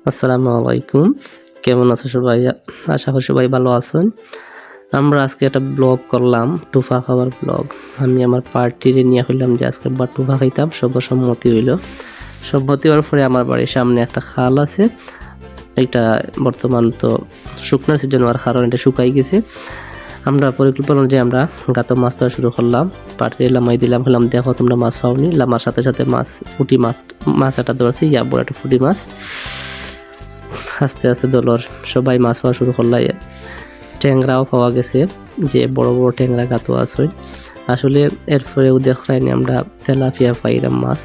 আসসালামু আলাইকুম। কেমন আছো সবাই? আশা করি সবাই ভালো আছেন। আমরা আজকে একটা ব্লগ করলাম, টুফা খাওয়ার ব্লগ। আমি আমার পার্টিরে নিয়ে হইলাম যে আজকে টুফা খাইতাম, সর্বসম্মতি হইল। সম্মতি হওয়ার পরে আমার বাড়ির সামনে একটা খাল আছে। এটা বর্তমান তো শুকনার সিজন হওয়ার কারণে এটা শুকাই গেছে। আমরা পরিকল্পনা অনুযায়ী আমরা গাতো মাছ ধরা শুরু করলাম। পার্টিরে লামাই দিলাম, বললাম দেখো তোমরা মাছ পাওনি। লামার সাথে সাথে পুঁটি মাছ একটা ধরছি, বড় একটা পুঁটি মাছ। আস্তে আস্তে দলর সবাই মাছ পাওয়া শুরু করলাই। ট্যাংরাও পাওয়া গেছে, যে বড় বড় ট্যাংরা গাতো আছে। আসলে এরপরেও দেখাইনি আমরা তেলাপিয়া পাইলাম মাছ।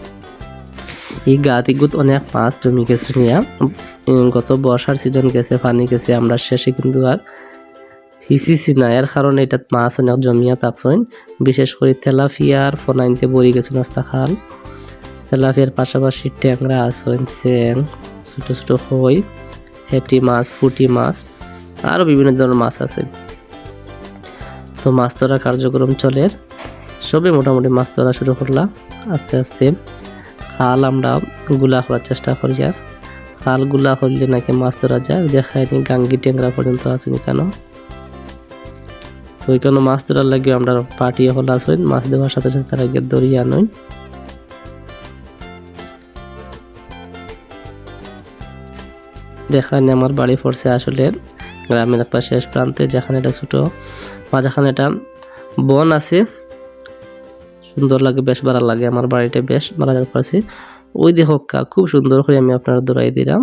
এই গাতিগুত অনেক মাছ জমি গেছে নিয়ে। গত বর্ষার সিজন গেছে, পানি গেছে, আমরা শেষে কিন্তু আর হিসিছি না। এর কারণে এটা মাছ অনেক জমিয়া থাকছেন। বিশেষ করে তেলাপিয়ার ফনাইনতে বড়ি গেছে রাস্তা খাল। তেলাপিয়ার পাশাপাশি ট্যাংরা আছেন, চ্যাং, ছোট ছোট কই, হেঁটি মাছ, পুঁটি মাছ, আরও বিভিন্ন ধরনের মাছ আছে। তো মাছ ধরার কার্যক্রম চলে, সবে মোটামুটি মাছ ধরা শুরু করলাম। আস্তে আস্তে খাল আমরা গুলা করার চেষ্টা করি। আর খাল গুলা করলে নাকি মাছ ধরা যায়, দেখায়নি গাঙ্গি ট্যাংরা পর্যন্ত আসেনি কেন। তো ওইখানে মাছ ধরার লাগে আমরা পার্টি হল আসেন, মাছ দেওয়ার সাথে সাথে তারা গিয়ে দরিয়া নয়। দেখায়নি আমার বাড়ি পড়ছে আসলে গ্রামের একটা শেষ প্রান্তে, যেখানে এটা ছোটো মাঝখানে এটা বন আছে, সুন্দর লাগে, বেশ ভালো লাগে। আমার বাড়িটা বেশ ভালো পারছি। ওই দেখো খুব সুন্দর করে আমি আপনার দৌড়াই দিলাম।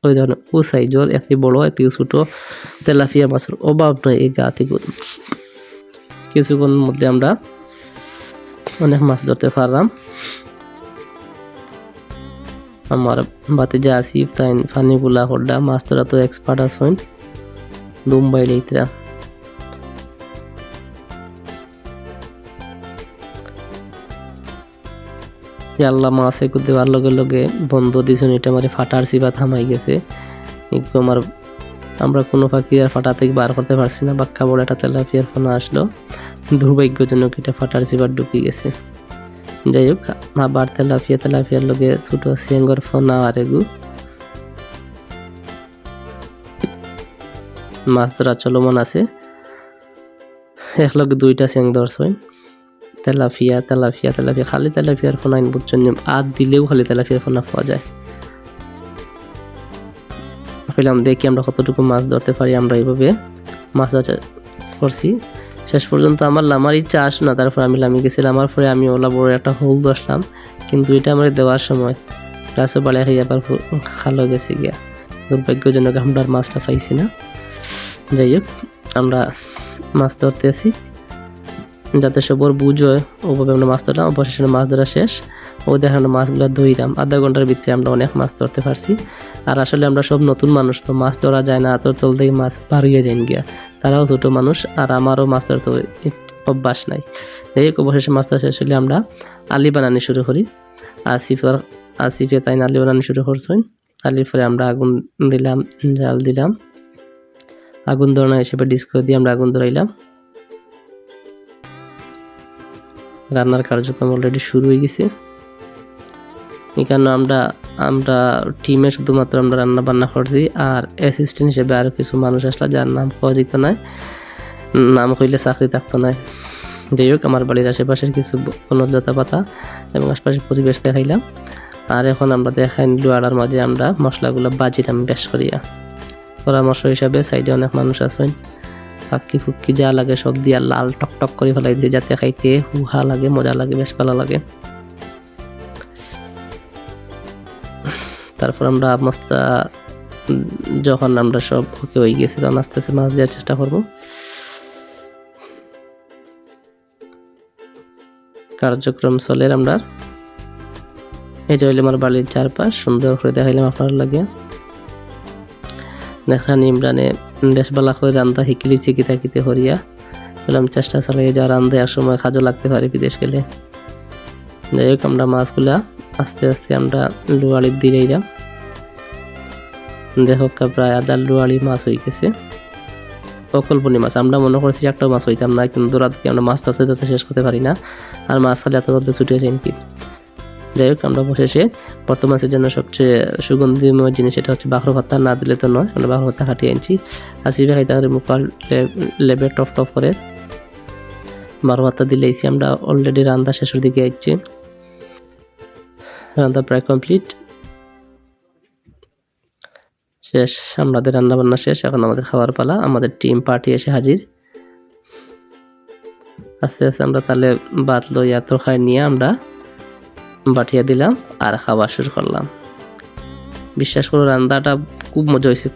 ওই ধরনের ও সাইজর, একটি বড় একটি ছোট তেলাপিয়া মাছের অভাব নয় এই গাতি। কিছুক্ষণের মধ্যে আমরা অনেক মাছ ধরতে পারলাম। আমার বাতিজা আসি তাই পানিগুলা হড্ডা মাছ ধরা তো এক্সপার্ট আছেন, দুম্বাই লইতরা। আল্লাহ মাছে দেওয়ার লগে লগে বন্ধ দিয়েছেন, এটা আমার ফাটার সিবা থামাই গেছে। একটু আমরা কোনো পাখি আর ফাটা থেকে বার করতে পারছি না। বাক্কা বড় একটা তেলাপিয়ার ফোনা আসলো, দুর্ভাগ্যজনক এটা ফাটার সিবার ঢুকে গেছে। যাই হোক, আবার তেলাপিয়ার লগে ছোট সিঙ্গর ফোনা আর এগু মাছ ধরা চলমান আছে। এক লগে দুইটা সিং ধরছেন। তেলাপিয়া খালি তেলাপিয়ার ফোনা বুঝছেন, আর দিলেও খালি তেলাপিয়ার ফোনা পাওয়া যায়। ভাবলাম দেখি আমরা কতটুকু মাছ ধরতে পারি। আমরা এইভাবে মাছ ধরা করছি। শেষ পর্যন্ত আমার লামার ইচ্ছা আসলো না, তারপর আমি লামি গেছিলাম। আমার পরে আমি ওলা বড় একটা হোল ধরলাম, কিন্তু এটা আমার দেওয়ার সময় গাছও বাড়ি খাই আবার খালো গেছে গিয়া। দুর্ভাগ্যজনক আমরা আর মাছটা পাইছি না। যাই হোক, আমরা মাছ ধরতে আসি যাতে সবর বুঝ হয়, ওভাবে আমরা মাছ ধরলাম। অবশেষে মাছ ধরা শেষ। ও দেখে আমরা মাছগুলো ধুইলাম। আধা ঘন্টার ভিতরে আমরা অনেক মাছ ধরতে পারছি। আর আসলে আমরা সব নতুন মানুষ, তো মাছ ধরা যায় না, আতর তল থেকে মাছ বার হয়ে যায় গিয়া। তারাও ছোট মানুষ, আর আমারও মাছ ধরতে অভ্যাস নাই। যাই হোক, অবশেষে মাছ ধরা শেষ হলে আমরা আলি বানানি শুরু করি। আসিফে তাই আলি বানানি শুরু করছেন। আলির পরে আমরা আগুন দিলাম, জাল দিলাম। আগুন ধরানো হিসেবে ডিস্কো দিয়ে আমরা আগুন ধরাইলাম। রান্নার কার্যক্রম অলরেডি শুরু হয়ে গেছে। এখানে আমরা টিমে শুধুমাত্র আমরা রান্না বান্না করছি, আর অ্যাসিস্ট্যান্ট হিসেবে আরও কিছু মানুষ আসলো, যার নাম পাওয়া যেত না, নাম হইলে চাকরি থাকতো না। যাই হোক, আমার বাড়ির আশেপাশের কিছু বনলতা পাতা এবং আশপাশের পরিবেশ দেখাইলাম। আর এখন আমরা দেখাই লোয়াড়ার মাঝে আমরা মশলাগুলো বাজিলাম বেশ করিয়া। পরামর্শ হিসাবে সাইডে অনেক মানুষ আছেন, ফাক্কি ফুক্কি যা লাগে সব দিয়া লাল টকটক করে ফেলাই দিয়ে, যাতে খাইতে হুহা লাগে, মজা লাগে, বেশ ভালো লাগে। তারপর আমরা মাছটা যখন আমরা সব ওকে হয়ে গেছি, তখন আস্তে আস্তে মাছ দেওয়ার চেষ্টা করবো। কার্যক্রম চলে আমরা। এটা হইলে আমার বাড়ির চারপাশ সুন্দর করে দেখাইলাম আপনার লাগে। দেখান ইমরানে বেশ ভালো করে রান্না শিখিলিছি কিতে হরিয়া বললাম, চেষ্টা চালিয়ে যা রান্ধে এক সময় কাজও লাগতে পারে বিদেশ গেলে। যাই হোক, আমরা মাছগুলা আস্তে আস্তে আমরা লোয়ালির দিয়ে যাই। দেখো প্রায় আধা লোয়ালি মাছ হয়ে গেছে। অকল্পনীয় মাছ, আমরা মনে করছি একটা মাছ হইতাম না, কিন্তু রাত আমরা মাছ ধরতে শেষ করতে পারি না। আর মাছ খালি এত ধরতে ছুটে যায় কি। যাই হোক, আমরা অবশেষে বর্তমান সিজনের সবচেয়ে সুগন্ধিময় জিনিস এটা হচ্ছে বাখর ভাতা, না দিলে তো নয়, আমরা বাখর ভাতা খাটিয়ে আনছি। আসিফে খাইতে হবে মুখার লেবে টপ টপ করে বারো ভাতা দিলেইছি। আমরা অলরেডি রান্না শেষের দিকে আইছি, রান্না প্রায় কমপ্লিট, শেষ, আমাদের রান্না বান্না শেষ। এখন আমাদের খাবার পালা। আমাদের টিম পার্টি এসে হাজির। আস্তে আস্তে আমরা তাহলে ভাত লইয়া তরকারি নিয়ে আমরা বাটিয়া দিলাম আর খাওয়া শুরু করলাম। বিশ্বাস করো রান্নাটা খুব মজা হয়েছে।